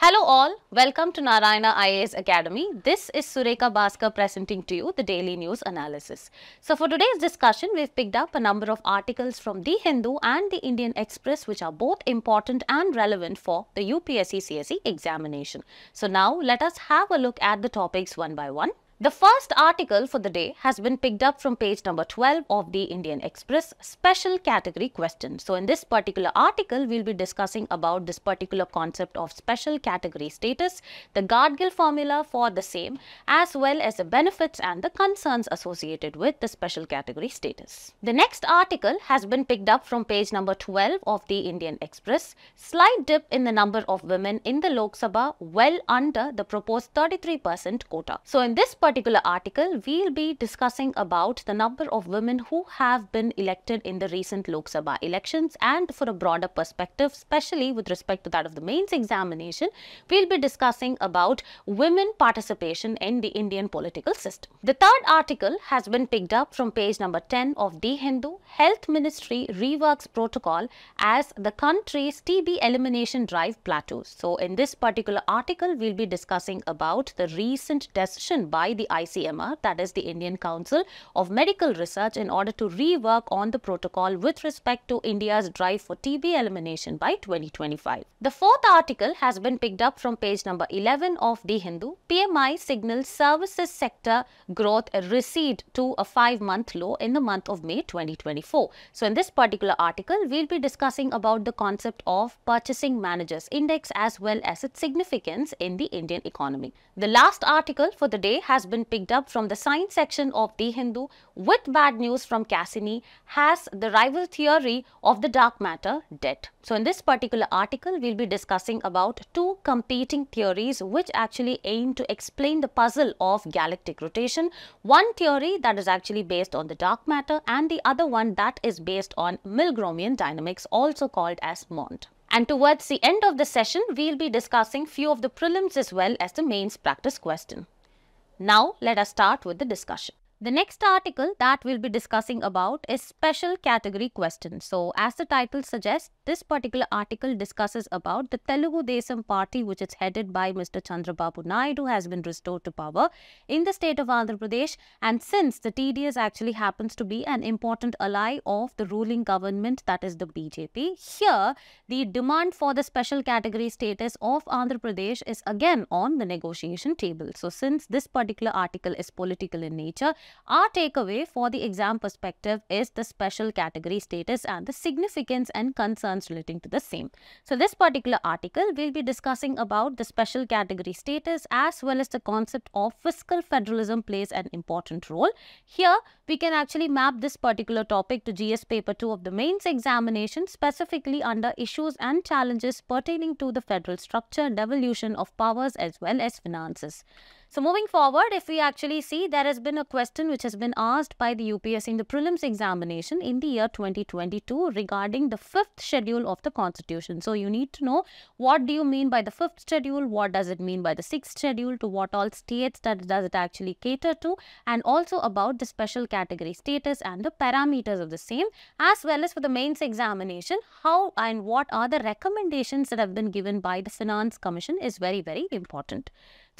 Hello all, welcome to Narayana IAS Academy. This is Sureka Bhaskar presenting to you the daily news analysis. So for today's discussion, we've picked up a number of articles from The Hindu and the Indian Express which are both important and relevant for the UPSC CSE examination. So now let us have a look at the topics one by one. The first article for the day has been picked up from page number 12 of the Indian Express, special category question. So in this particular article, we'll be discussing about this particular concept of special category status, the Gargill formula for the same, as well as the benefits and the concerns associated with the special category status. The next article has been picked up from page number 12 of the Indian Express, slight dip in the number of women in the Lok Sabha well under the proposed 33% quota. So in this particular article, we'll be discussing about the number of women who have been elected in the recent Lok Sabha elections, and for a broader perspective, especially with respect to that of the mains examination, we'll be discussing about women participation in the Indian political system. The third article has been picked up from page number 10 of The Hindu, Health Ministry reworks protocol as the country's TB elimination drive plateaus. So in this particular article, we'll be discussing about the recent decision by the ICMR, that is the Indian Council of Medical Research, in order to rework on the protocol with respect to India's drive for TB elimination by 2025. The fourth article has been picked up from page number 11 of The Hindu. PMI signals services sector growth recede to a 5-month low in the month of May 2024. So in this particular article, we'll be discussing about the concept of Purchasing Managers Index as well as its significance in the Indian economy. The last article for the day has been picked up from the science section of The Hindu, with bad news from Cassini, has the rival theory of the dark matter dead. So in this particular article, we'll be discussing about two competing theories which actually aim to explain the puzzle of galactic rotation. One theory that is actually based on the dark matter, and the other one that is based on Milgromian dynamics, also called as MOND. And towards the end of the session, we'll be discussing few of the prelims as well as the mains practice question. Now, let us start with the discussion. The next article that we'll be discussing about is special category question. So, as the title suggests, this particular article discusses about the Telugu Desam party, which is headed by Mr. Chandrababu Naidu, has been restored to power in the state of Andhra Pradesh. And since the TDS actually happens to be an important ally of the ruling government, that is the BJP, here the demand for the special category status of Andhra Pradesh is again on the negotiation table. So, since this particular article is political in nature, our takeaway for the exam perspective is the special category status and the significance and concerns relating to the same. So this particular article will be discussing about the special category status as well as the concept of fiscal federalism plays an important role. Here we can actually map this particular topic to GS paper 2 of the mains examination, specifically under issues and challenges pertaining to the federal structure, devolution of powers as well as finances. So moving forward, if we actually see, there has been a question which has been asked by the UPSC in the prelims examination in the year 2022 regarding the 5th schedule of the constitution. So you need to know, what do you mean by the 5th schedule, what does it mean by the 6th schedule, to what all states that does it actually cater to, and also about the special category status and the parameters of the same, as well as for the mains examination, how and what are the recommendations that have been given by the Finance Commission is very, very important.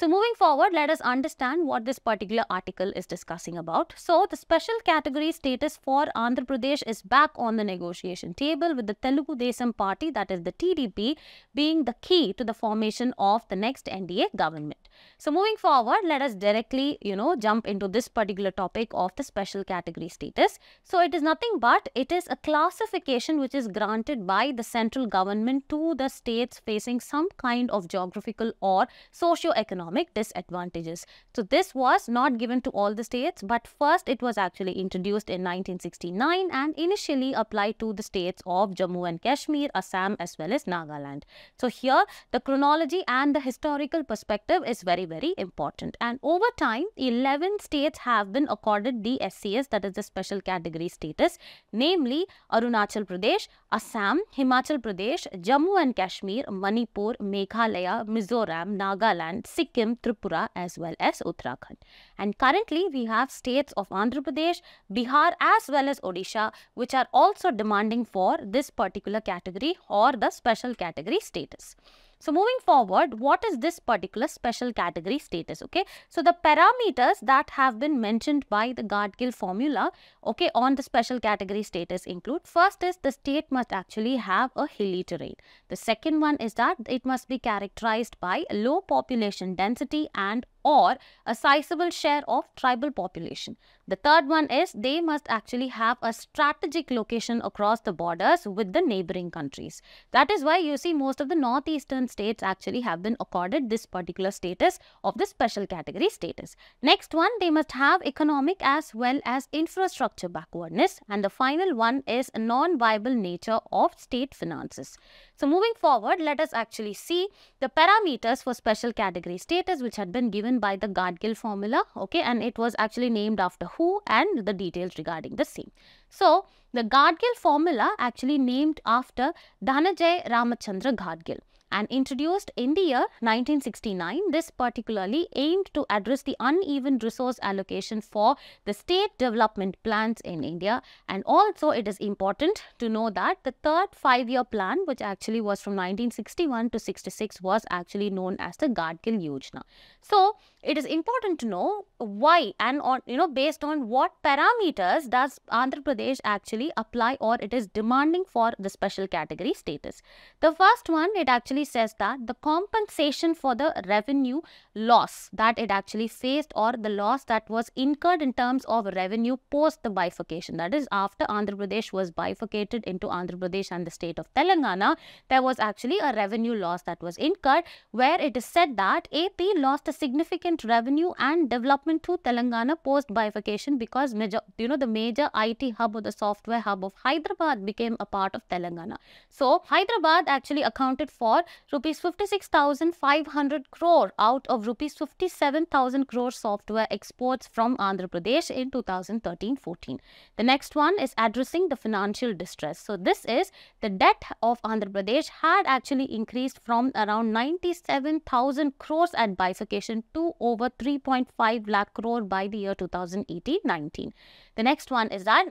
So moving forward, let us understand what this particular article is discussing about. So the special category status for Andhra Pradesh is back on the negotiation table, with the Telugu Desam party, that is the TDP, being the key to the formation of the next NDA government. So moving forward, let us directly, jump into this particular topic of the special category status. So it is nothing but it is a classification which is granted by the central government to the states facing some kind of geographical or socio-economic disadvantages. So this was not given to all the states, but first it was actually introduced in 1969 and initially applied to the states of Jammu and Kashmir, Assam as well as Nagaland. So here the chronology and the historical perspective is very, very important. And over time, 11 states have been accorded the SCS, that is the special category status, namely Arunachal Pradesh, Assam, Himachal Pradesh, Jammu and Kashmir, Manipur, Meghalaya, Mizoram, Nagaland, Sikkim, Tripura as well as Uttarakhand. And currently we have states of Andhra Pradesh, Bihar as well as Odisha, which are also demanding for this particular category or the special category status. So moving forward, what is this particular special category status? Okay, so the parameters that have been mentioned by the Gartgill formula, okay, on the special category status include: first is the state must actually have a hilly terrain. The second one is that it must be characterized by low population density and or a sizable share of tribal population. The third one is they must actually have a strategic location across the borders with the neighboring countries. That is why you see most of the northeastern states actually have been accorded this particular status of the special category status. Next one, they must have economic as well as infrastructure backwardness, and the final one is a non-viable nature of state finances. So moving forward, let us actually see the parameters for special category status which had been given by the Gartgill formula, okay, and it was actually named after who and the details regarding the same. So the Gartgill formula actually named after Dhananjay Ramachandra Gartgill and introduced in the year 1969. This particularly aimed to address the uneven resource allocation for the state development plans in India, and also it is important to know that the third 5-year plan, which actually was from 1961 to 66, was actually known as the Gartgill Yojana. So it is important to know why and on, based on what parameters does Andhra Pradesh actually apply or it is demanding for the special category status. The first one, it actually says that the compensation for the revenue loss that it actually faced or the loss that was incurred in terms of revenue post the bifurcation, that is after Andhra Pradesh was bifurcated into Andhra Pradesh and the state of Telangana, there was actually a revenue loss that was incurred, where it is said that AP lost a significant revenue and development to Telangana post bifurcation because the major IT hub or the software hub of Hyderabad became a part of Telangana. So Hyderabad actually accounted for rupees 56,500 crore out of rupees 57,000 crore software exports from Andhra Pradesh in 2013-14. The next one is addressing the financial distress. So this is the debt of Andhra Pradesh had actually increased from around 97,000 crores at bifurcation to over 3.5 lakh crore by the year 2018-19. The next one is that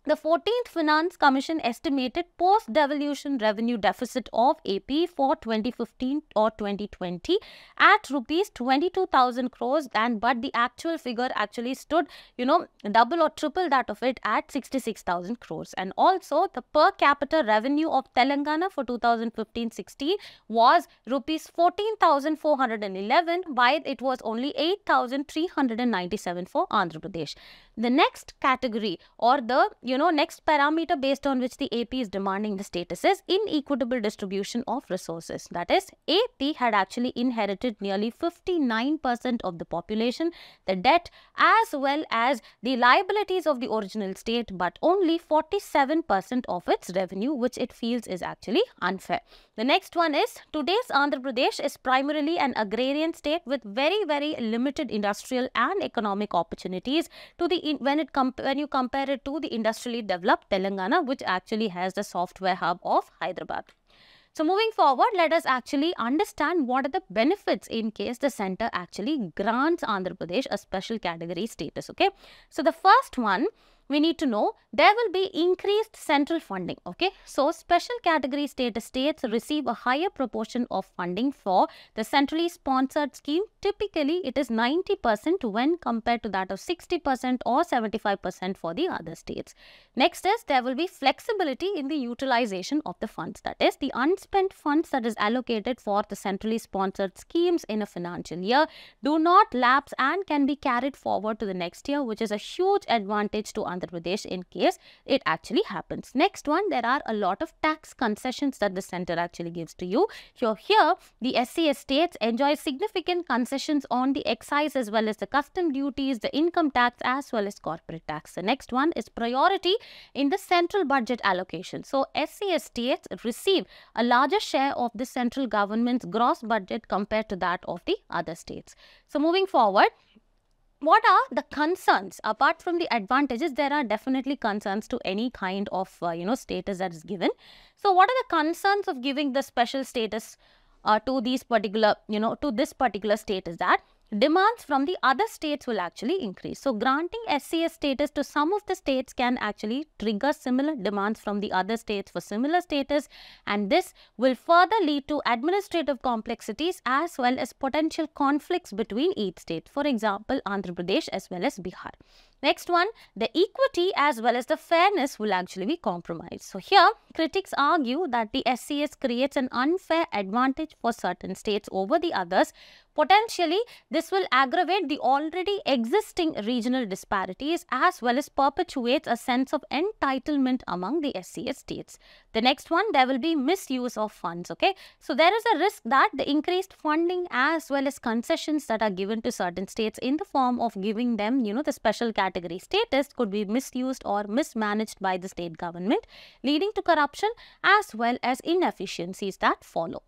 the 14th Finance Commission estimated post-devolution revenue deficit of AP for 2015 or 2020 at rupees 22,000 crores, but the actual figure actually stood, double or triple that of it at 66,000 crores. And also the per capita revenue of Telangana for 2015-16 was rupees 14,411, while it was only 8,397 for Andhra Pradesh. The next category or the next parameter based on which the AP is demanding the status is inequitable distribution of resources. That is, AP had actually inherited nearly 59% of the population, the debt as well as the liabilities of the original state, but only 47% of its revenue, which it feels is actually unfair. The next one is today's Andhra Pradesh is primarily an agrarian state with very, very limited industrial and economic opportunities to the when you compare it to the industrially developed Telangana, which actually has the software hub of Hyderabad. So moving forward, let us actually understand what are the benefits in case the center actually grants Andhra Pradesh a special category status. Okay, so the first one, we need to know there will be increased central funding. Okay, so special category status states receive a higher proportion of funding for the centrally sponsored scheme. Typically, it is 90% when compared to that of 60% or 75% for the other states. Next is there will be flexibility in the utilization of the funds. That is, the unspent funds that is allocated for the centrally sponsored schemes in a financial year do not lapse and can be carried forward to the next year, which is a huge advantage to Andhra Pradesh in case it actually happens. Next one, there are a lot of tax concessions that the center actually gives to you. Here the SC states enjoy significant concessions on the excise as well as the custom duties, the income tax as well as corporate tax. The next one is priority in the central budget allocation. So SC states receive a larger share of the central government's gross budget compared to that of the other states. So moving forward, what are the concerns? Apart from the advantages, there are definitely concerns to any kind of status that is given. So what are the concerns of giving the special status to these particular to this particular state is that demands from the other states will actually increase. So, granting SCS status to some of the states can actually trigger similar demands from the other states for similar status, and this will further lead to administrative complexities as well as potential conflicts between each state. For example, Andhra Pradesh as well as Bihar. Next one, the equity as well as the fairness will actually be compromised. So, here critics argue that the SCS creates an unfair advantage for certain states over the others. Potentially, this will aggravate the already existing regional disparities as well as perpetuates a sense of entitlement among the SCS states. The next one, there will be misuse of funds, okay. So, there is a risk that the increased funding as well as concessions that are given to certain states in the form of giving them, the special category status could be misused or mismanaged by the state government, leading to corruption as well as inefficiencies that follow.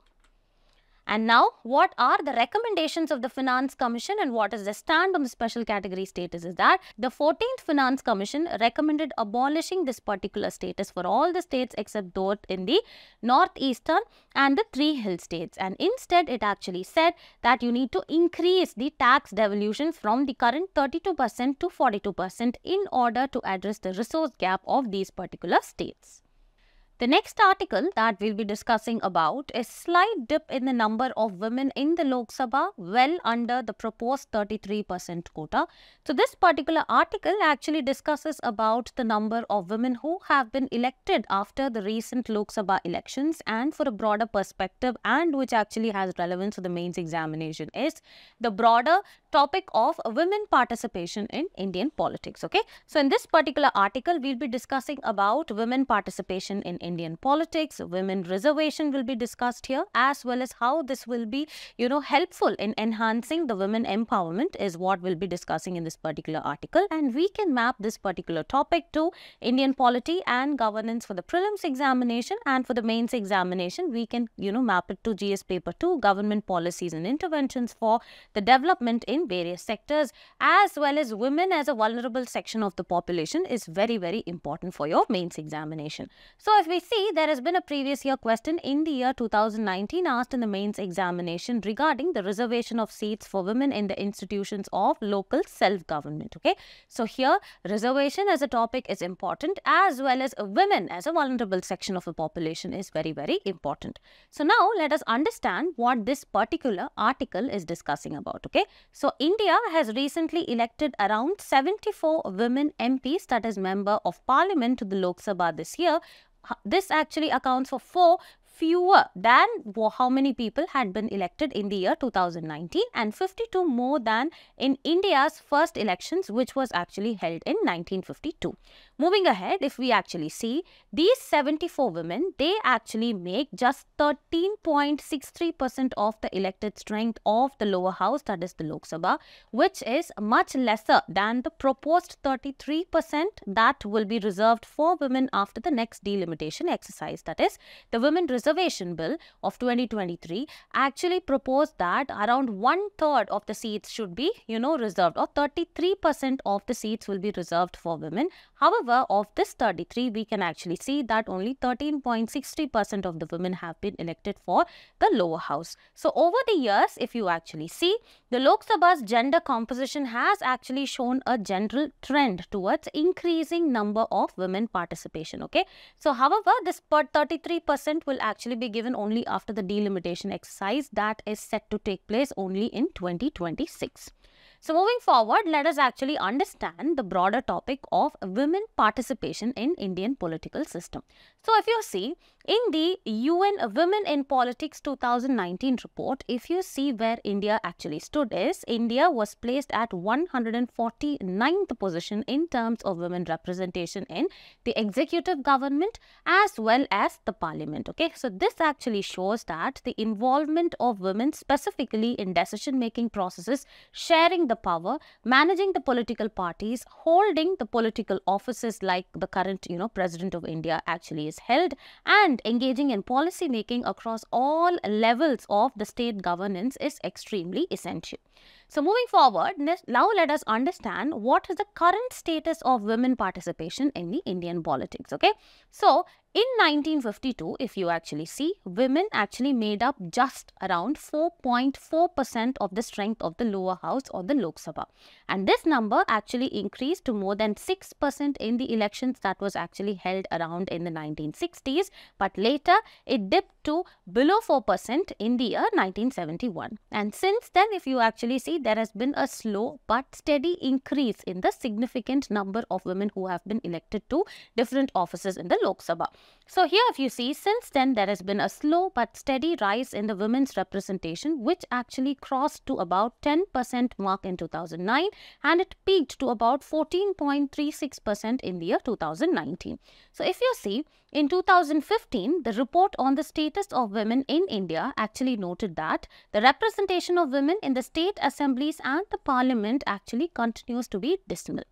And now, what are the recommendations of the Finance Commission and what is the stand on the special category status is that the 14th Finance Commission recommended abolishing this particular status for all the states except those in the northeastern and the 3 hill states, and instead it actually said that you need to increase the tax devolution from the current 32% to 42% in order to address the resource gap of these particular states. The next article that we'll be discussing about is slight dip in the number of women in the Lok Sabha, well under the proposed 33% quota. So, this particular article actually discusses about the number of women who have been elected after the recent Lok Sabha elections, and for a broader perspective and which actually has relevance to the mains examination is the broader topic of women participation in Indian politics. Okay. So, in this particular article, we'll be discussing about women participation in Indian politics. Women reservation will be discussed here, as well as how this will be, helpful in enhancing the women empowerment is what we'll be discussing in this particular article. And we can map this particular topic to Indian polity and governance for the prelims examination, and for the mains examination, we can, map it to GS paper 2, government policies and interventions for the development in various sectors, as well as women as a vulnerable section of the population is very, very important for your mains examination. So, if we see, there has been a previous year question in the year 2019 asked in the mains examination regarding the reservation of seats for women in the institutions of local self-government. Okay, so here reservation as a topic is important, as well as women as a vulnerable section of the population is very, very important. So, now let us understand what this particular article is discussing about. Okay, so India has recently elected around 74 women MPs, that is member of parliament, to the Lok Sabha this year. This actually accounts for 4 fewer than how many people had been elected in the year 2019 and 52 more than in India's first elections, which was actually held in 1952. Moving ahead, if we actually see these 74 women, they actually make just 13.63% of the elected strength of the lower house, that is the Lok Sabha, which is much lesser than the proposed 33% that will be reserved for women after the next delimitation exercise. That is, the Women Reservation Bill of 2023 actually proposed that around 1/3 of the seats should be, reserved, or 33% of the seats will be reserved for women. However, of this 33, we can actually see that only 13.60% of the women have been elected for the lower house. So, over the years, if you actually see, the Lok Sabha's gender composition has actually shown a general trend towards increasing number of women participation. Okay. So, however, this 33% will actually be given only after the delimitation exercise that is set to take place only in 2026. So, moving forward, let us actually understand the broader topic of women participation in Indian political system. So, if you see in the UN Women in Politics 2019 report, if you see where India actually stood is, India was placed at 149th position in terms of women representation in the executive government as well as the parliament. Okay, so this actually shows that the involvement of women specifically in decision-making processes, sharing the power, managing the political parties, holding the political offices like the current, President of India actually is held, and engaging in policy making across all levels of the state governance is extremely essential. So moving forward, now let us understand what is the current status of women participation in the Indian politics. Okay, so in 1952, if you actually see, women actually made up just around 4.4% of the strength of the lower house or the Lok Sabha. And this number actually increased to more than 6% in the elections that was actually held around in the 1960s. But later, it dipped to below 4% in the year 1971. And since then, if you actually see, there has been a slow but steady increase in the significant number of women who have been elected to different offices in the Lok Sabha. So here if you see, since then there has been a slow but steady rise in the women's representation, which actually crossed to about 10% mark in 2009 and it peaked to about 14.36% in the year 2019. So if you see, in 2015, the report on the status of women in India actually noted that the representation of women in the state assemblies and the parliament actually continues to be dismal.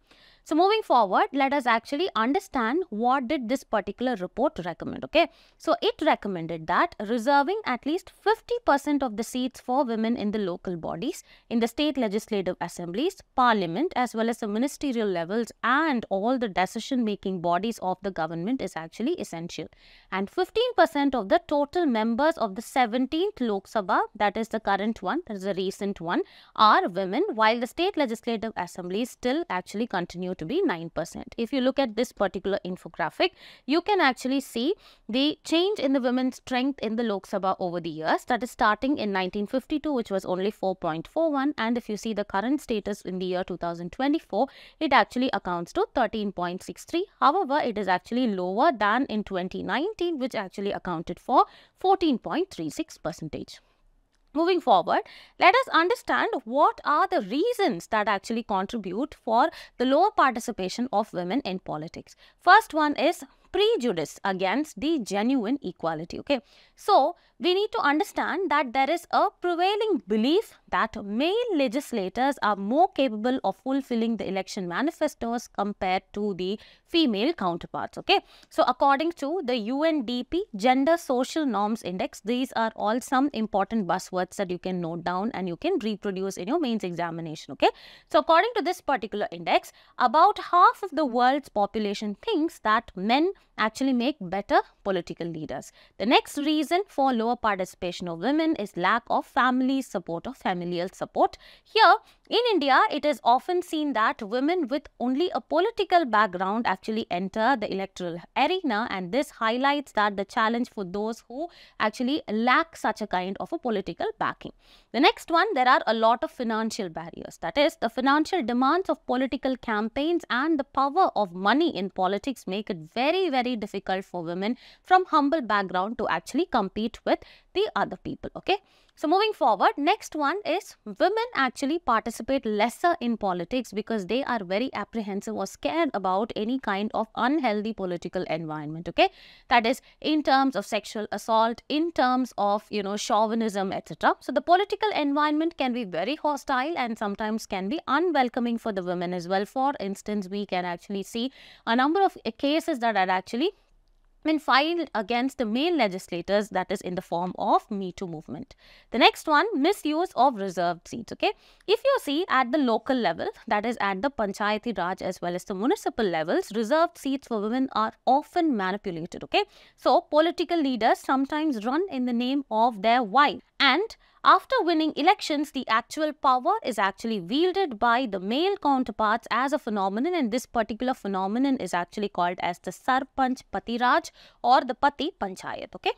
So moving forward, let us actually understand what did this particular report recommend. Okay, so it recommended that reserving at least 50% of the seats for women in the local bodies, in the state legislative assemblies, parliament, as well as the ministerial levels and all the decision-making bodies of the government is actually essential. And 15% of the total members of the 17th Lok Sabha, that is the current one, that is the recent one, are women, while the state legislative assemblies still actually continue to be 9%. If you look at this particular infographic, you can actually see the change in the women's strength in the Lok Sabha over the years. That is starting in 1952, which was only 4.41, and if you see the current status in the year 2024, it actually accounts to 13.63. However, it is actually lower than in 2019, which actually accounted for 14.36%. Moving forward, let us understand what are the reasons that actually contribute for the lower participation of women in politics. First one is prejudice against the genuine equality. Okay, so we need to understand that there is a prevailing belief that male legislators are more capable of fulfilling the election manifestos compared to the female counterparts. Okay, so according to the UNDP Gender Social Norms Index, these are all some important buzzwords that you can note down and you can reproduce in your mains examination. Okay, so according to this particular index, about half of the world's population thinks that men actually make better political leaders. The next reason for lower participation of women is lack of family support or familial support. Here in India, it is often seen that women with only a political background actually enter the electoral arena, and this highlights that the challenge for those who actually lack such a kind of a political backing. The next one, there are a lot of financial barriers. That is, the financial demands of political campaigns and the power of money in politics make it very, very difficult for women from humble background to actually compete with the other people. Okay, so moving forward, next one is women actually participate lesser in politics because they are very apprehensive or scared about any kind of unhealthy political environment. Okay, that is in terms of sexual assault, in terms of chauvinism, etc. So the political environment can be very hostile and sometimes can be unwelcoming for the women as well. For instance, we can actually see a number of cases that are actually been filed against the male legislators, that is in the form of Me Too movement. The next one, misuse of reserved seats. Okay, if you see at the local level, that is at the Panchayati Raj as well as the municipal levels, reserved seats for women are often manipulated. Okay, so political leaders sometimes run in the name of their wife, and after winning elections, the actual power is actually wielded by the male counterparts as a phenomenon, and this particular phenomenon is actually called as the Sarpanch Pati Raj or the Pati Panchayat. Okay,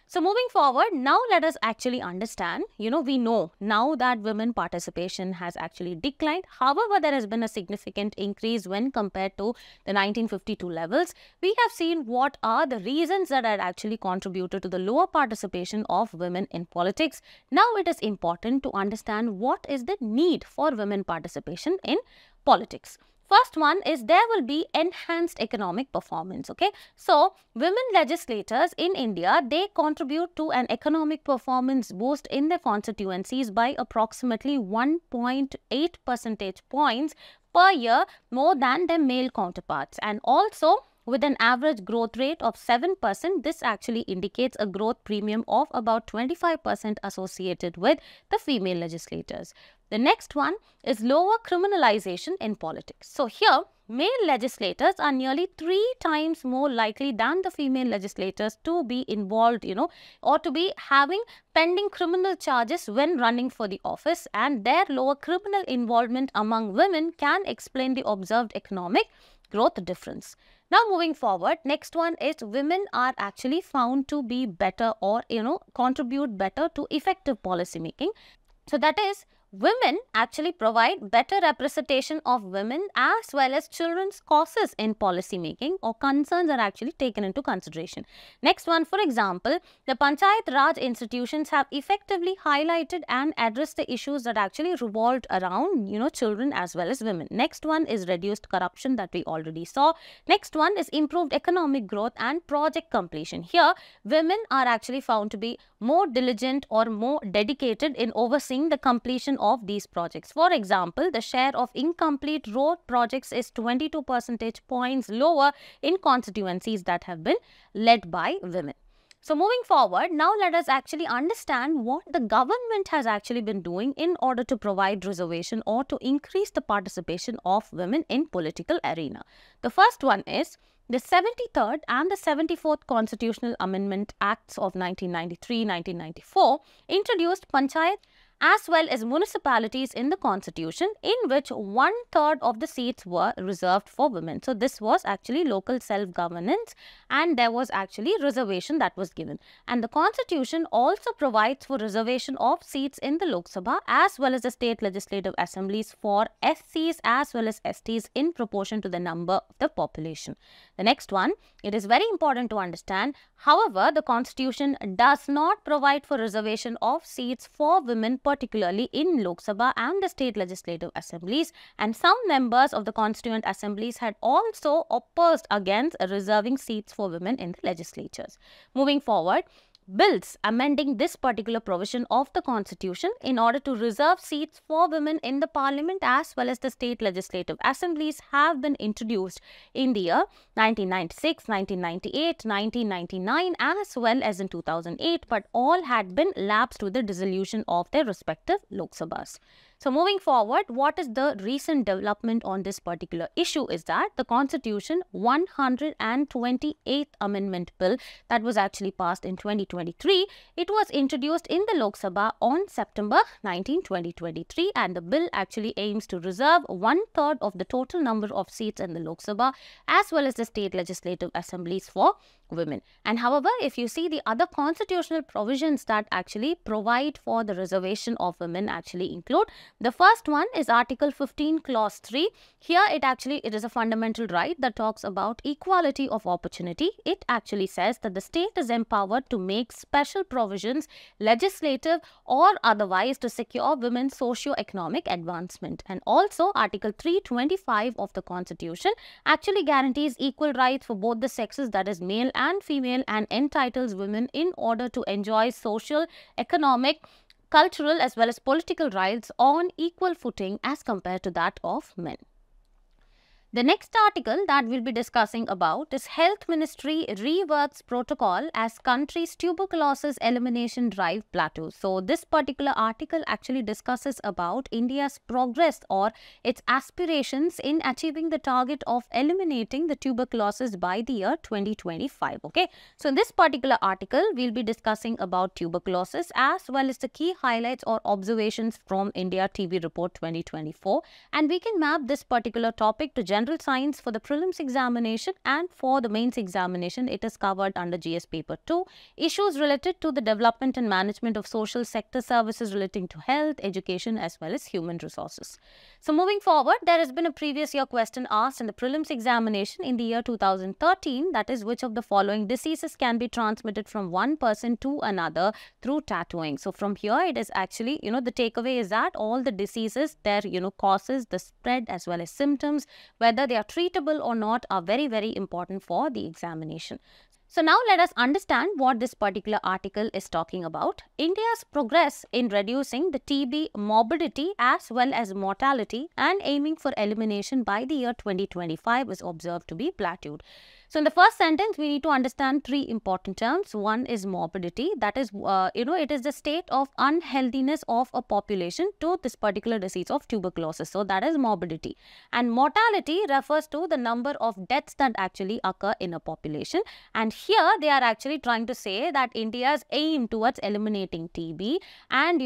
so moving forward, now let us actually understand, we know now that women participation has actually declined. However, there has been a significant increase when compared to the 1952 levels. We have seen what are the reasons that had actually contributed to the lower participation of women in politics. Now it is important to understand what is the need for women participation in politics. First one is there will be enhanced economic performance. Okay, so women legislators in India, they contribute to an economic performance boost in their constituencies by approximately 1.8 percentage points per year more than their male counterparts, and also with an average growth rate of 7%, this actually indicates a growth premium of about 25% associated with the female legislators. The next one is lower criminalization in politics. So here, male legislators are nearly 3 times more likely than the female legislators to be involved, or to be having pending criminal charges when running for the office, and their lower criminal involvement among women can explain the observed economic growth difference. Now moving forward, next one is women are actually found to be better or contribute better to effective policy making. So that is, women actually provide better representation of women as well as children's causes in policy making, or concerns are actually taken into consideration. Next one, for example, the Panchayat Raj institutions have effectively highlighted and addressed the issues that actually revolved around, children as well as women. Next one is reduced corruption that we already saw. Next one is improved economic growth and project completion. Here, women are actually found to be more diligent or more dedicated in overseeing the completion of these projects. For example, the share of incomplete road projects is 22 percentage points lower in constituencies that have been led by women. So moving forward, now let us actually understand what the government has actually been doing in order to provide reservation or to increase the participation of women in political arena. The first one is the 73rd and the 74th Constitutional Amendment Acts of 1993-1994 introduced Panchayat as well as municipalities in the constitution, in which 1/3 of the seats were reserved for women. So this was actually local self-governance, and there was actually reservation that was given. And the constitution also provides for reservation of seats in the Lok Sabha as well as the state legislative assemblies for SCs as well as STs in proportion to the number of the population. The next one, it is very important to understand, however, the constitution does not provide for reservation of seats for women, particularly in Lok Sabha and the state legislative assemblies, and some members of the constituent assemblies had also opposed against reserving seats for women in the legislatures. Moving forward, bills amending this particular provision of the constitution in order to reserve seats for women in the parliament as well as the state legislative assemblies have been introduced in the year 1996, 1998, 1999 as well as in 2008, but all had been lapsed with the dissolution of their respective Lok Sabhas. So moving forward, what is the recent development on this particular issue is that the Constitution 128th Amendment Bill that was actually passed in 2023, it was introduced in the Lok Sabha on September 19, 2023, and the bill actually aims to reserve 1/3 of the total number of seats in the Lok Sabha as well as the state legislative assemblies for women. And however, if you see the other constitutional provisions that actually provide for the reservation of women actually include, the first one is Article 15 Clause 3. Here it is a fundamental right that talks about equality of opportunity. It actually says that the state is empowered to make special provisions, legislative or otherwise, to secure women's socio-economic advancement. And also Article 325 of the Constitution actually guarantees equal rights for both the sexes, that is male and female, and entitles women in order to enjoy social, economic, cultural as well as political rights on equal footing as compared to that of men. The next article that we'll be discussing about is Health Ministry reworks protocol as country's tuberculosis elimination drive plateaus. So this particular article actually discusses about India's progress or its aspirations in achieving the target of eliminating the tuberculosis by the year 2025. Okay, so in this particular article we'll be discussing about tuberculosis as well as the key highlights or observations from India TB Report 2024, and we can map this particular topic to general science for the prelims examination, and for the mains examination it is covered under GS paper 2, issues related to the development and management of social sector services relating to health, education as well as human resources. So moving forward, there has been a previous year question asked in the prelims examination in the year 2013, that is, which of the following diseases can be transmitted from one person to another through tattooing. So from here it is actually, the takeaway is that all the diseases, their causes, the spread as well as symptoms, whether they are treatable or not, are very, very important for the examination. So now let us understand what this particular article is talking about. India's progress in reducing the TB morbidity as well as mortality and aiming for elimination by the year 2025 is observed to be plateaued. So in the first sentence, we need to understand three important terms. One is morbidity. That is, it is the state of unhealthiness of a population to this particular disease of tuberculosis. So that is morbidity. And mortality refers to the number of deaths that actually occur in a population. And here they are actually trying to say that India's aim towards eliminating TB and,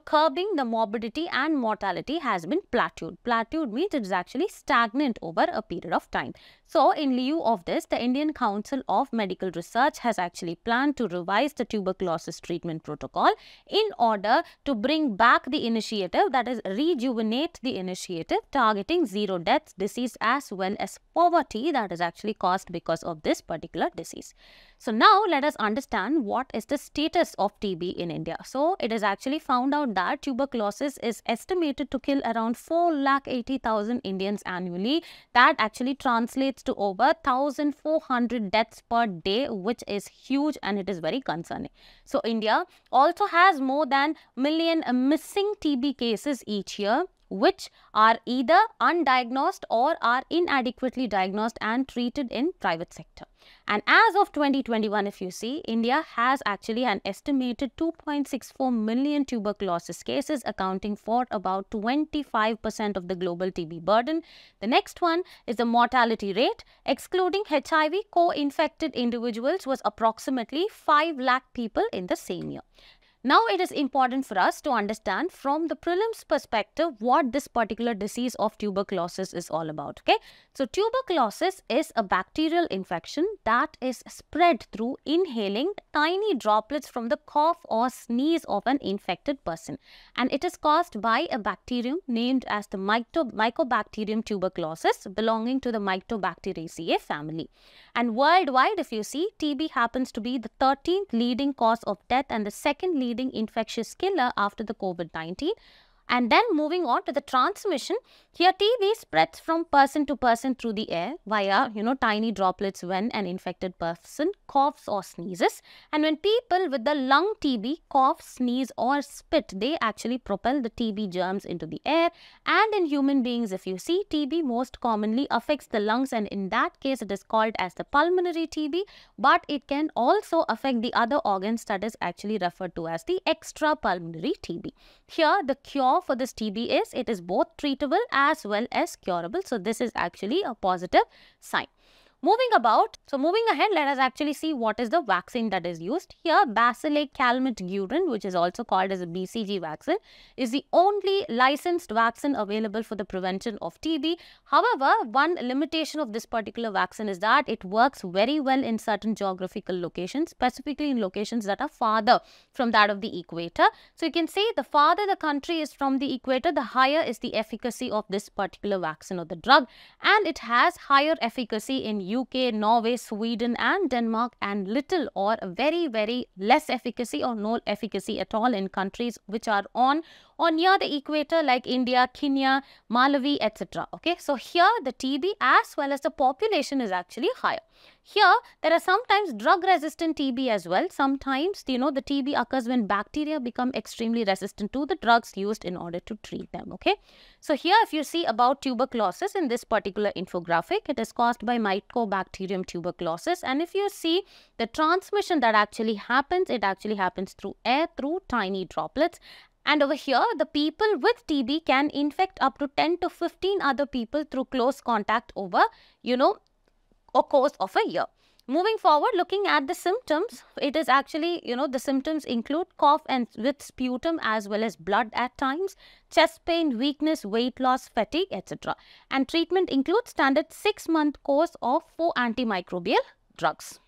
curbing the morbidity and mortality has been plateaued. Plateaued means it is actually stagnant over a period of time. So, in lieu of this, the Indian Council of Medical Research has actually planned to revise the tuberculosis treatment protocol in order to bring back the initiative, that is, rejuvenate the initiative targeting zero deaths, disease as well as poverty that is actually caused because of this particular disease. So, now let us understand what is the status of TB in India. So, it is actually found out that tuberculosis is estimated to kill around 480,000 Indians annually. That actually translates to over 1,400 deaths per day, which is huge and it is very concerning. So, India also has more than a million missing TB cases each year, which are either undiagnosed or are inadequately diagnosed and treated in private sector. And as of 2021, if you see, India has actually an estimated 2.64 million tuberculosis cases, accounting for about 25% of the global TB burden. The next one is the mortality rate. Excluding HIV, co-infected individuals was approximately 5 lakh people in the same year. Now, it is important for us to understand from the prelims perspective what this particular disease of tuberculosis is all about. Okay, so tuberculosis is a bacterial infection that is spread through inhaling tiny droplets from the cough or sneeze of an infected person, and it is caused by a bacterium named as the Mycobacterium tuberculosis, belonging to the Mycobacteriaceae family. And worldwide, if you see, TB happens to be the 13th leading cause of death and the second leading infectious killer after the COVID-19. And then moving on to the transmission, here TB spreads from person to person through the air via, tiny droplets when an infected person coughs or sneezes. And when people with the lung TB cough, sneeze or spit, they actually propel the TB germs into the air. And in human beings, if you see, TB most commonly affects the lungs, and in that case, it is called as the pulmonary TB, but it can also affect the other organs, that is actually referred to as the extrapulmonary TB. Here, the cure for this TB is, it is both treatable as well as curable. So, this is actually a positive sign. Moving ahead, let us actually see what is the vaccine that is used. Here, bacillus calmette-guerin, which is also called as a BCG vaccine, is the only licensed vaccine available for the prevention of TB. However, one limitation of this particular vaccine is that it works very well in certain geographical locations, specifically in locations that are farther from that of the equator. So, you can say the farther the country is from the equator, the higher is the efficacy of this particular vaccine or the drug, and it has higher efficacy in UK, Norway, Sweden and Denmark, and little or very, very less efficacy or no efficacy at all in countries which are on or near the equator like India, Kenya, Malawi, etc. Okay, so here the TB as well as the population is actually higher. Here, there are sometimes drug-resistant TB as well. Sometimes, the TB occurs when bacteria become extremely resistant to the drugs used in order to treat them. Okay, so here if you see about tuberculosis in this particular infographic, it is caused by Mycobacterium tuberculosis, and if you see the transmission that actually happens, it actually happens through air, through tiny droplets. And over here, the people with TB can infect up to 10 to 15 other people through close contact over, a course of a year. Moving forward, looking at the symptoms, it is actually, the symptoms include cough and with sputum as well as blood at times, chest pain, weakness, weight loss, fatigue, etc. And treatment includes standard 6-month course of 4 antimicrobial drugs.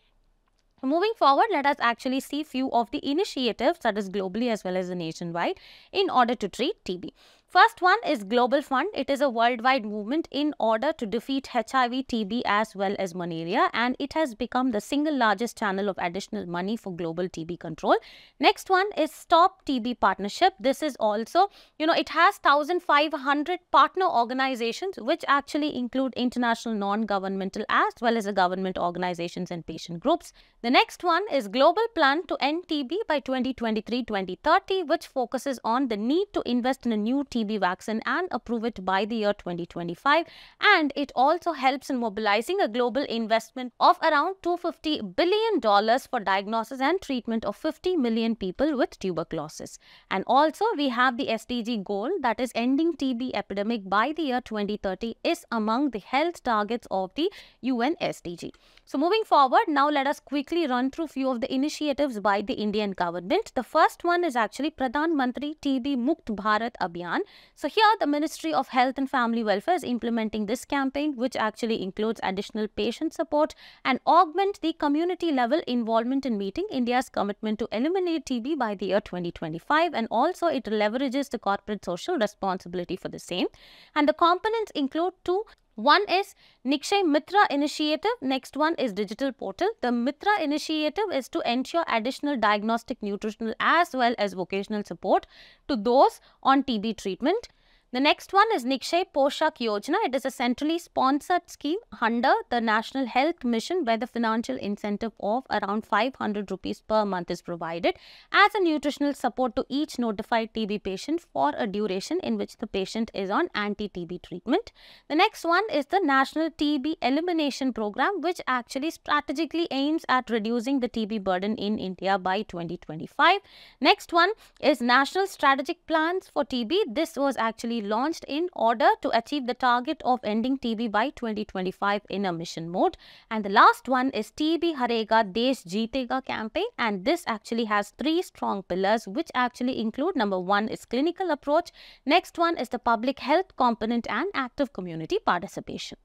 Moving forward, let us actually see few of the initiatives, that is globally as well as nationwide, in order to treat TB. First one is Global Fund. It is a worldwide movement in order to defeat HIV, TB as well as malaria, and it has become the single largest channel of additional money for global TB control. Next one is Stop TB Partnership. This is also, it has 1,500 partner organizations which actually include international non-governmental as well as the government organizations and patient groups. The next one is Global Plan to End TB by 2023-2030, which focuses on the need to invest in a new TB TB vaccine and approve it by the year 2025. And it also helps in mobilizing a global investment of around $250 billion for diagnosis and treatment of 50 million people with tuberculosis. And also we have the SDG goal, that is ending TB epidemic by the year 2030 is among the health targets of the UN SDG. So moving forward, now let us quickly run through few of the initiatives by the Indian government. The first one is actually Pradhan Mantri TB Mukt Bharat Abhiyan. So here the Ministry of Health and Family Welfare is implementing this campaign, which actually includes additional patient support and augment the community level involvement in meeting India's commitment to eliminate TB by the year 2025, and also it leverages the corporate social responsibility for the same. And the components include two. One is Nikshay Mitra initiative, next one is digital portal. The Mitra initiative is to ensure additional diagnostic, nutritional as well as vocational support to those on TB treatment. The next one is Nikshay Poshak Yojana. It is a centrally sponsored scheme under the National Health Mission where the financial incentive of around 500 rupees per month is provided as a nutritional support to each notified TB patient for a duration in which the patient is on anti-TB treatment. The next one is the National TB Elimination Program, which actually strategically aims at reducing the TB burden in India by 2025. Next one is National Strategic Plans for TB. This was actually launched in order to achieve the target of ending TB by 2025 in a mission mode. And the last one is TB Harega Desh Jeetega campaign, and this actually has three strong pillars which actually include: number one is clinical approach, next one is the public health component and active community participation.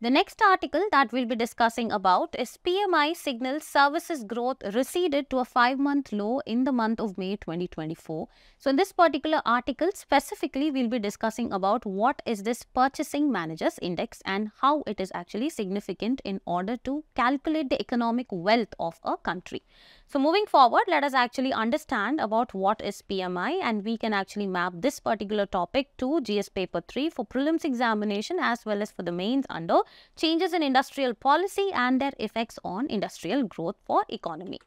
The next article that we'll be discussing about is PMI signals services growth receded to a 5-month low in the month of May 2024. So in this particular article specifically we'll be discussing about what is this Purchasing Managers Index and how it is actually significant in order to calculate the economic wealth of a country. So moving forward, let us actually understand about what is PMI, and we can actually map this particular topic to GS paper 3 for prelims examination as well as for the mains under changes in industrial policy and their effects on industrial growth for economy.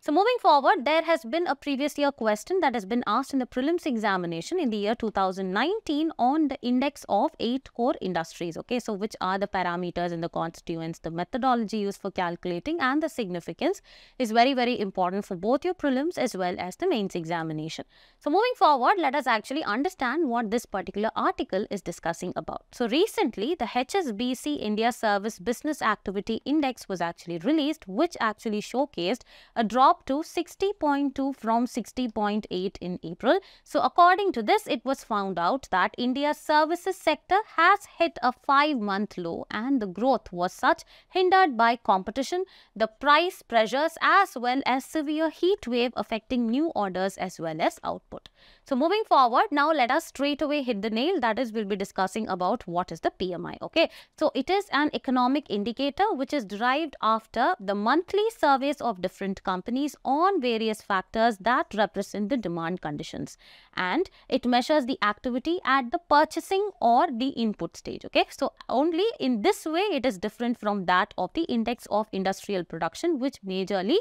So moving forward, there has been a previous year question that has been asked in the prelims examination in the year 2019 on the index of 8 core industries. Okay, so which are the parameters and the constituents, the methodology used for calculating and the significance is very, very important for both your prelims as well as the mains examination. So moving forward, let us actually understand what this particular article is discussing about. So recently, the HSBC India Service Business Activity Index was actually released, which actually showcased a drop to 60.2 from 60.8 in April. So according to this, it was found out that India's services sector has hit a 5-month low and the growth was such hindered by competition, the price pressures as well as severe heat wave affecting new orders as well as output. So moving forward, now let us straight away hit the nail, that is we'll be discussing about what is the PMI. Okay, so it is an economic indicator which is derived after the monthly surveys of different companies on various factors that represent the demand conditions, and it measures the activity at the purchasing or the input stage. Okay, so only in this way it is different from that of the index of industrial production, which majorly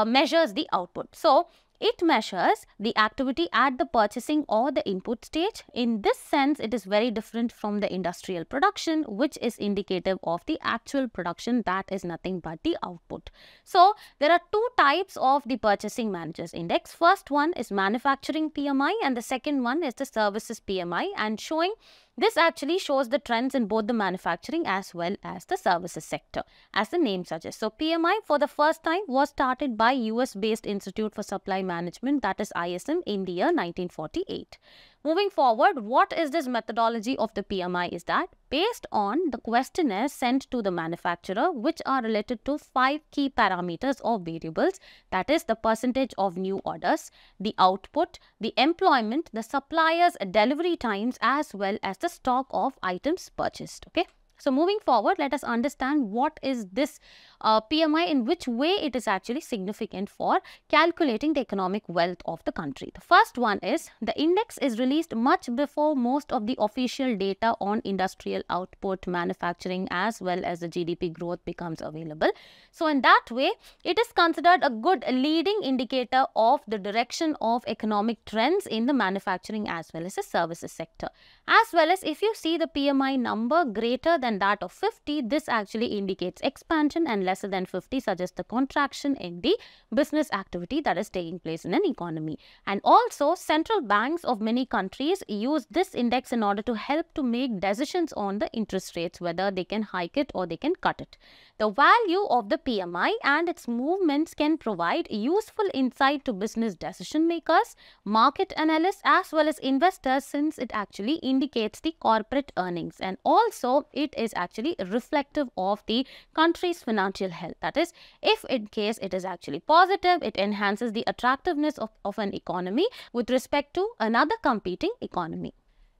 measures the output. So it measures the activity at the purchasing or the input stage. In this sense, it is very different from the industrial production, which is indicative of the actual production, that is nothing but the output. So there are two types of the Purchasing Managers Index. First one is manufacturing PMI and the second one is the services PMI, and showing this actually shows the trends in both the manufacturing as well as the services sector, as the name suggests. So PMI for the first time was started by US-based Institute for Supply Management, that is ISM, in the year 1948. Moving forward, what is this methodology of the PMI is that based on the questionnaires sent to the manufacturer, which are related to 5 key parameters or variables, that is the percentage of new orders, the output, the employment, the suppliers' delivery times as well as the stock of items purchased. Okay. So moving forward, let us understand what is this PMI, in which way it is actually significant for calculating the economic wealth of the country. The first one is the index is released much before most of the official data on industrial output, manufacturing as well as the GDP growth becomes available. So in that way, it is considered a good leading indicator of the direction of economic trends in the manufacturing as well as the services sector. As well as if you see the PMI number greater than that of 50, this actually indicates expansion, and lesser than 50 suggests the contraction in the business activity that is taking place in an economy. And also, central banks of many countries use this index in order to help to make decisions on the interest rates, whether they can hike it or they can cut it. The value of the PMI and its movements can provide useful insight to business decision makers, market analysts as well as investors, since it actually indicates the corporate earnings, and also it is actually reflective of the country's financial health. That is, if in case it is actually positive, it enhances the attractiveness of an economy with respect to another competing economy.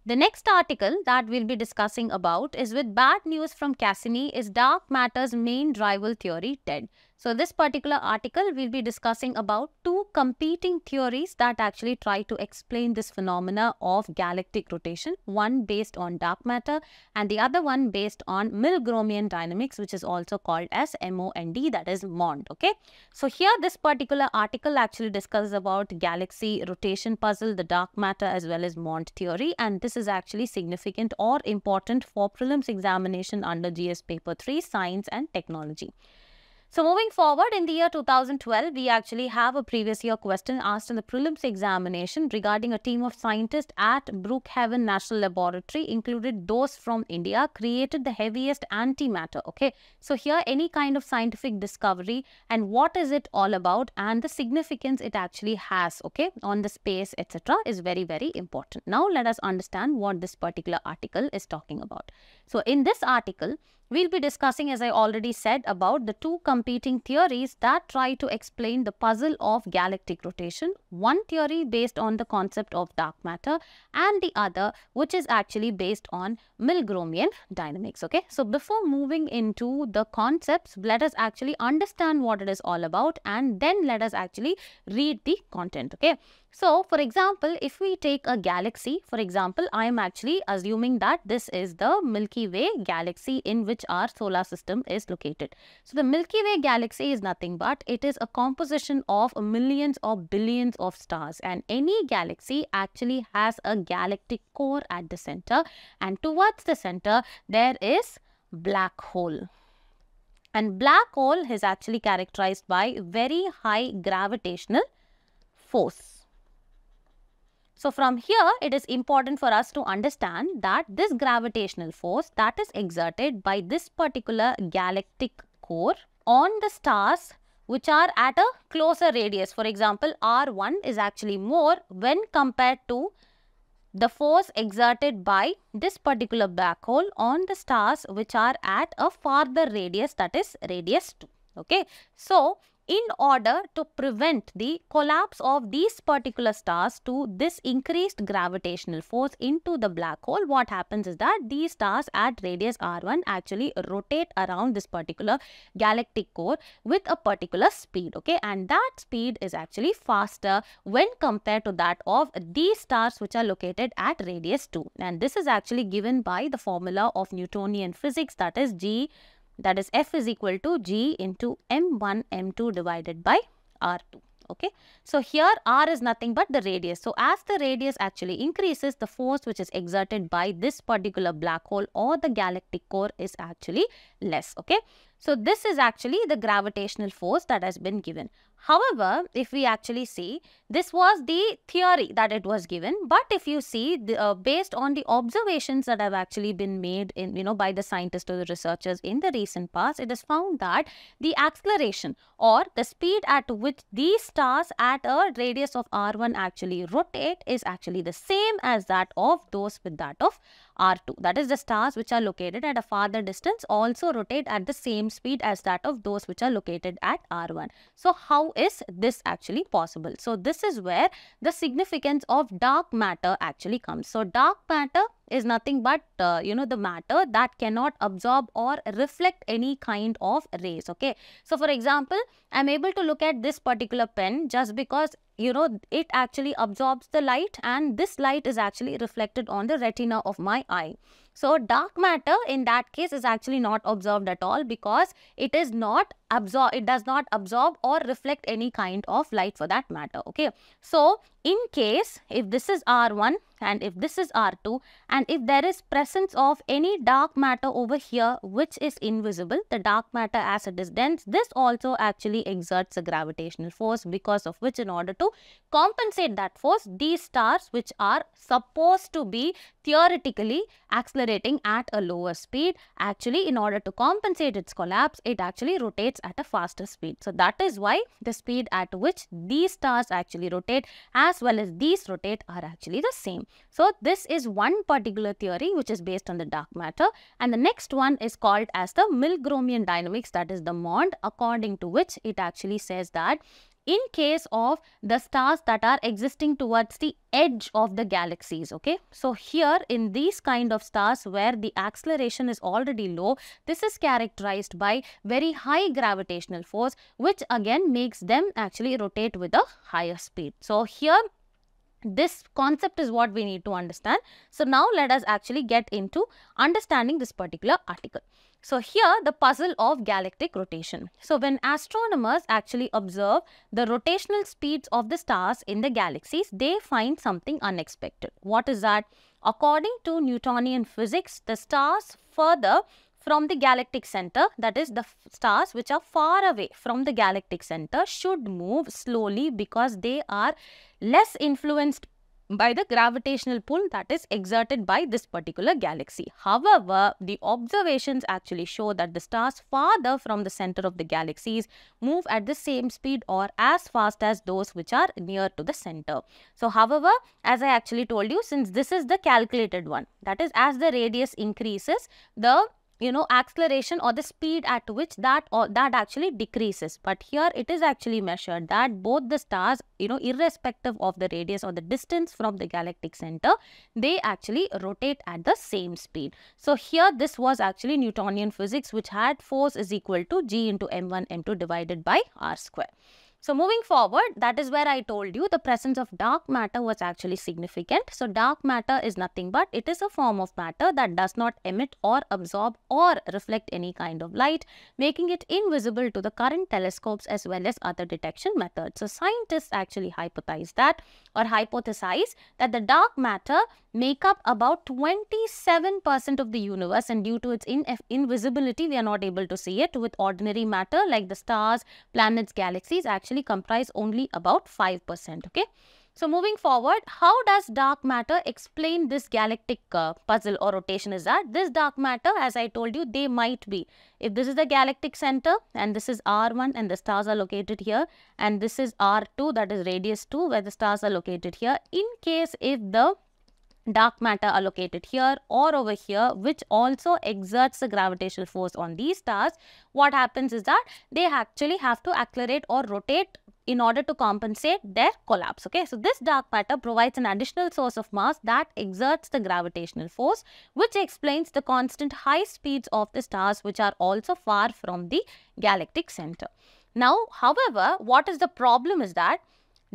The next article that we'll be discussing about is with bad news from Cassini is dark matter's main rival theory dead. So this particular article will be discussing about two competing theories that actually try to explain this phenomena of galactic rotation, one based on dark matter and the other one based on Milgromian dynamics, which is also called as MOND, that is MOND. Okay, so here this particular article actually discusses about galaxy rotation puzzle, the dark matter as well as MOND theory, and this is actually significant or important for prelims examination under GS paper 3 science and technology. So moving forward, in the year 2012, we actually have a previous year question asked in the prelims examination regarding a team of scientists at Brookhaven National Laboratory, included those from India, created the heaviest antimatter. Okay, so here any kind of scientific discovery and what is it all about and the significance it actually has, okay, on the space, etc. is very, very important. Now let us understand what this particular article is talking about. So in this article, we'll be discussing, as I already said, about the two competing theories that try to explain the puzzle of galactic rotation. One theory based on the concept of dark matter and the other which is actually based on Milgromian dynamics. Okay, so before moving into the concepts, let us actually understand what it is all about and then let us actually read the content. Okay, so for example, if we take a galaxy, for example, I am actually assuming that this is the Milky Way galaxy in which our solar system is located. So the Milky Way galaxy is nothing but it is a composition of millions or billions of stars, and any galaxy actually has a galactic core at the center, and towards the center there is black hole. And black hole is actually characterized by very high gravitational force. So from here, it is important for us to understand that this gravitational force that is exerted by this particular galactic core on the stars which are at a closer radius. For example, R1 is actually more when compared to the force exerted by this particular black hole on the stars which are at a farther radius, that is radius 2. Okay, so in order to prevent the collapse of these particular stars to this increased gravitational force into the black hole, what happens is that these stars at radius R1 actually rotate around this particular galactic core with a particular speed. Okay, and that speed is actually faster when compared to that of these stars which are located at radius 2. And this is actually given by the formula of Newtonian physics, that is F is equal to G into M1 M2 divided by R2. Okay, so here R is nothing but the radius. So as the radius actually increases, the force which is exerted by this particular black hole or the galactic core is actually less. Okay, so this is actually the gravitational force that has been given. However, if we actually see, this was the theory that it was given, but if you see based on the observations that have actually been made in by the scientists or the researchers in the recent past, it is found that the acceleration or the speed at which these stars at a radius of R1 actually rotate is actually the same as that of those with that of R2. That is, the stars which are located at a farther distance also rotate at the same speed as that of those which are located at R1. So how is this actually possible? So this is where the significance of dark matter actually comes. So dark matter is nothing but the matter that cannot absorb or reflect any kind of rays. Okay, so for example, I'm able to look at this particular pen just because it actually absorbs the light, and this light is actually reflected on the retina of my eye. So dark matter in that case is actually not observed at all, because it does not absorb or reflect any kind of light for that matter. Okay, so in case if this is R1 and if this is R2, and if there is presence of any dark matter over here which is invisible, the dark matter as it is dense, this also actually exerts a gravitational force, because of which, in order to compensate that force, these stars which are supposed to be theoretically accelerating at a lower speed, actually in order to compensate its collapse, it actually rotates at a faster speed. So that is why the speed at which these stars actually rotate as well as these rotate are actually the same. So this is one particular theory which is based on the dark matter, and the next one is called as the Milgromian dynamics, that is the MOND, according to which it actually says that in case of the stars that are existing towards the edge of the galaxies, okay, so here in these kind of stars where the acceleration is already low, this is characterized by very high gravitational force, which again makes them actually rotate with a higher speed. So here this concept is what we need to understand. So now let us actually get into understanding this particular article. So here the puzzle of galactic rotation. So when astronomers actually observe the rotational speeds of the stars in the galaxies, they find something unexpected. What is that? According to Newtonian physics, the stars further from the galactic center, that is the stars which are far away from the galactic center, should move slowly because they are less influenced by the gravitational pull that is exerted by this particular galaxy. However, the observations actually show that the stars farther from the center of the galaxies move at the same speed or as fast as those which are near to the center. So, however, as I actually told you, since this is the calculated one, that is, as the radius increases, the acceleration or the speed at which that actually decreases. But here it is actually measured that both the stars, irrespective of the radius or the distance from the galactic center, they actually rotate at the same speed. So here this was actually Newtonian physics, which had force is equal to G into m1 m2 divided by r square. So moving forward, that is where I told you the presence of dark matter was actually significant. So dark matter is nothing but it is a form of matter that does not emit or absorb or reflect any kind of light, making it invisible to the current telescopes as well as other detection methods. So scientists actually hypothesize that the dark matter make up about 27% of the universe, and due to its invisibility, we are not able to see it. With ordinary matter like the stars, planets, galaxies actually comprise only about 5%. Okay. So moving forward, how does dark matter explain this galactic puzzle or rotation? Is that this dark matter, as I told you, they might be, if this is the galactic center and this is R1 and the stars are located here, and this is R2, that is radius 2, where the stars are located here. In case if the dark matter are located here or over here, which also exerts the gravitational force on these stars, what happens is that they actually have to accelerate or rotate in order to compensate their collapse. Okay, so this dark matter provides an additional source of mass that exerts the gravitational force, which explains the constant high speeds of the stars which are also far from the galactic center. Now, however, what is the problem is that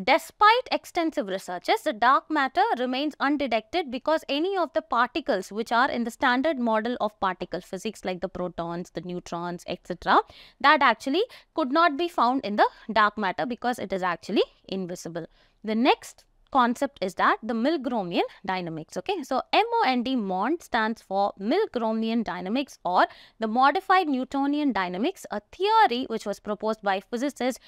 despite extensive researches, the dark matter remains undetected because any of the particles which are in the standard model of particle physics, like the protons, the neutrons, etc., that actually could not be found in the dark matter because it is actually invisible. The next concept is that the Milgromian dynamics. Okay, so MOND stands for Milgromian dynamics, or the modified Newtonian dynamics, a theory which was proposed by physicists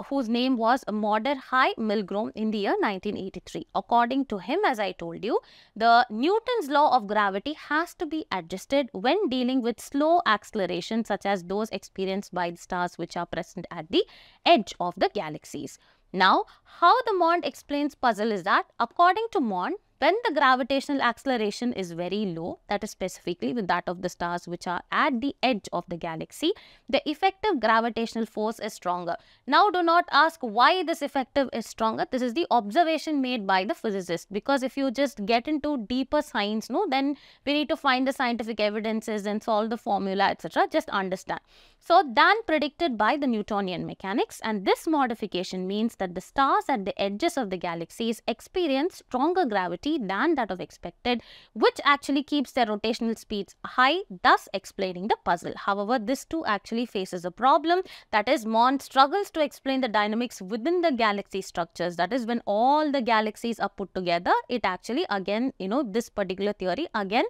whose name was Mordechai Milgrom in the year 1983. According to him, as I told you, the Newton's law of gravity has to be adjusted when dealing with slow acceleration such as those experienced by the stars which are present at the edge of the galaxies. Now, how the MOND explains puzzle is that according to MOND, when the gravitational acceleration is very low, that is specifically with that of the stars which are at the edge of the galaxy, the effective gravitational force is stronger. Now do not ask why this effective is stronger. This is the observation made by the physicist, because if you just get into deeper science, then we need to find the scientific evidences and solve the formula, etc. Just understand. So than predicted by the Newtonian mechanics, and this modification means that the stars at the edges of the galaxies experience stronger gravity than that of expected, which actually keeps their rotational speeds high, thus explaining the puzzle. However, this too actually faces a problem, that is Mond struggles to explain the dynamics within the galaxy structures. That is, when all the galaxies are put together, it actually again, this particular theory again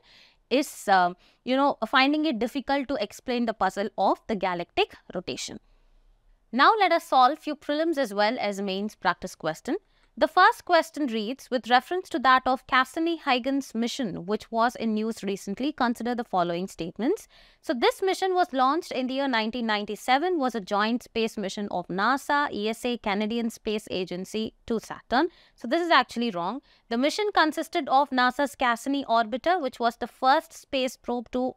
is, finding it difficult to explain the puzzle of the galactic rotation. Now let us solve few prelims as well as mains practice question. The first question reads, with reference to that of Cassini-Huygens mission, which was in news recently, consider the following statements. So this mission was launched in the year 1997, was a joint space mission of NASA, ESA, Canadian Space Agency to Saturn. So this is actually wrong. The mission consisted of NASA's Cassini orbiter, which was the first space probe to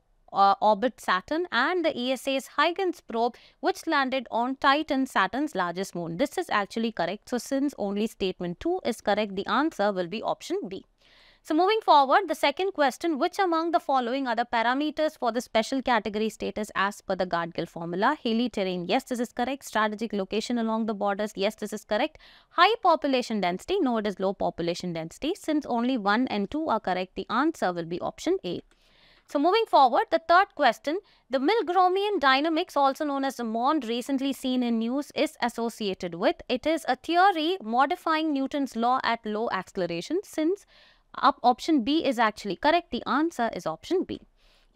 orbit Saturn, and the ESA's Huygens probe, which landed on Titan, Saturn's largest moon. This is actually correct. So since only statement 2 is correct, the answer will be option B. So moving forward, the second question, which among the following are the parameters for the special category status as per the Gartgill formula? Hilly terrain, yes, this is correct. Strategic location along the borders, yes, this is correct. High population density, no, it is low population density. Since only 1 and 2 are correct, the answer will be option A. So moving forward, the third question, the Milgromian dynamics, also known as the Mond recently seen in news, is associated with. It is a theory modifying Newton's law at low acceleration. Since option B is actually correct, the answer is option B.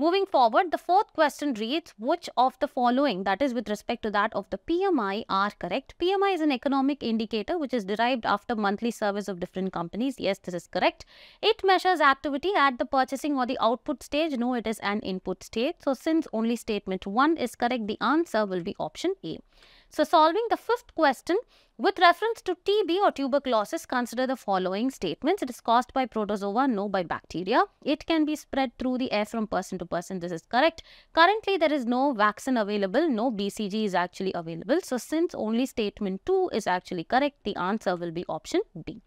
Moving forward, the fourth question reads, which of the following, that is with respect to that of the PMI, are correct? PMI is an economic indicator which is derived after monthly service of different companies. Yes, this is correct. It measures activity at the purchasing or the output stage. No, it is an input stage. So since only statement 1 is correct, the answer will be option A. So solving the fifth question, with reference to TB or tuberculosis, consider the following statements. It is caused by protozoa, no, by bacteria. It can be spread through the air from person to person. This is correct. Currently, there is no vaccine available. No BCG is actually available. So since only statement 2 is actually correct, the answer will be option B.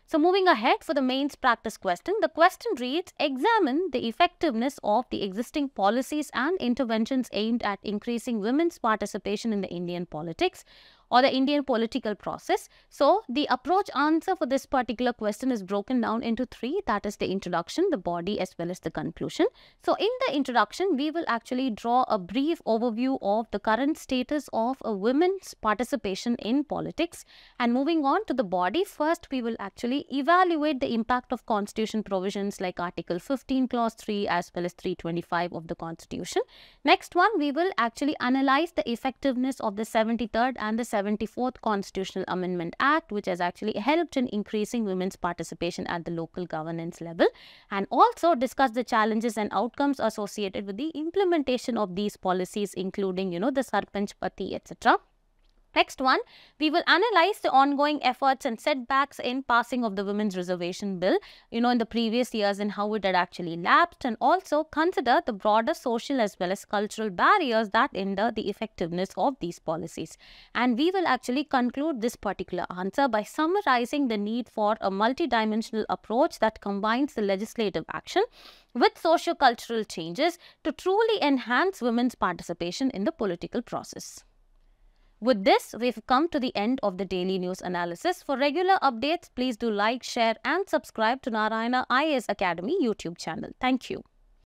So moving ahead for the mains practice question, the question reads, examine the effectiveness of the existing policies and interventions aimed at increasing women's participation in the Indian politics or the Indian political process. So the approach answer for this particular question is broken down into 3. That is the introduction, the body, as well as the conclusion. So in the introduction, we will actually draw a brief overview of the current status of a women's participation in politics. And moving on to the body, first we will actually evaluate the impact of constitution provisions like Article 15 Clause 3 as well as 325 of the Constitution. Next one, we will actually analyze the effectiveness of the 73rd and the 74th Constitutional Amendment Act, which has actually helped in increasing women's participation at the local governance level, and also discuss the challenges and outcomes associated with the implementation of these policies, including, the Sarpanch Pati, etc. Next one, we will analyze the ongoing efforts and setbacks in passing of the Women's Reservation Bill, in the previous years and how it had actually lapsed, and also consider the broader social as well as cultural barriers that hinder the effectiveness of these policies. And we will actually conclude this particular answer by summarizing the need for a multidimensional approach that combines the legislative action with socio-cultural changes to truly enhance women's participation in the political process. With this, we've come to the end of the daily news analysis. For regular updates, please do like, share and subscribe to Narayana IAS Academy YouTube channel. Thank you.